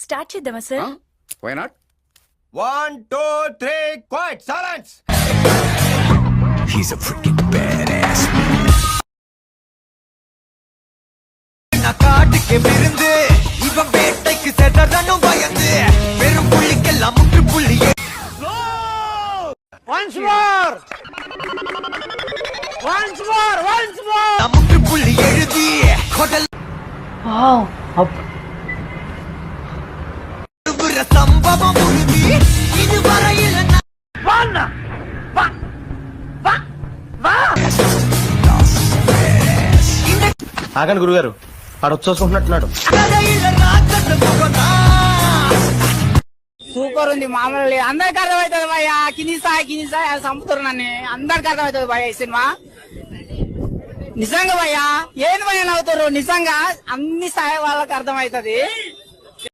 Start చేద్దామా sir? Why not? 1 2 3 quiet silence. He's a freaking badass. காட்டுக்கு விருந்து இவன் வேட்டைக்கு செதறனும் பயந்து வெறும் புள்ளிக்கெல்லாம் முற்று புள்ளியே. முற்று புள்ளி எழுதி கொடல் சம்பவம் உறுதி இதுவரையில் ఆగండి గురుగారు, ఆడ వచ్చేసుకుంటున్నట్టున్నాడు. సూపర్ ఉంది, మామూలు లేదు. అందరికి అర్థమవుతుంది భయ్య. కినిసాయి సంపుతున్నాను, అందరికి అర్థమవుతుంది భయ్య ఈ సినిమా. నిజంగా భయ్య, ఏది భయ్య నవ్వుతారు? నిజంగా అన్ని స్థాయి వాళ్ళకి అర్థమవుతుంది.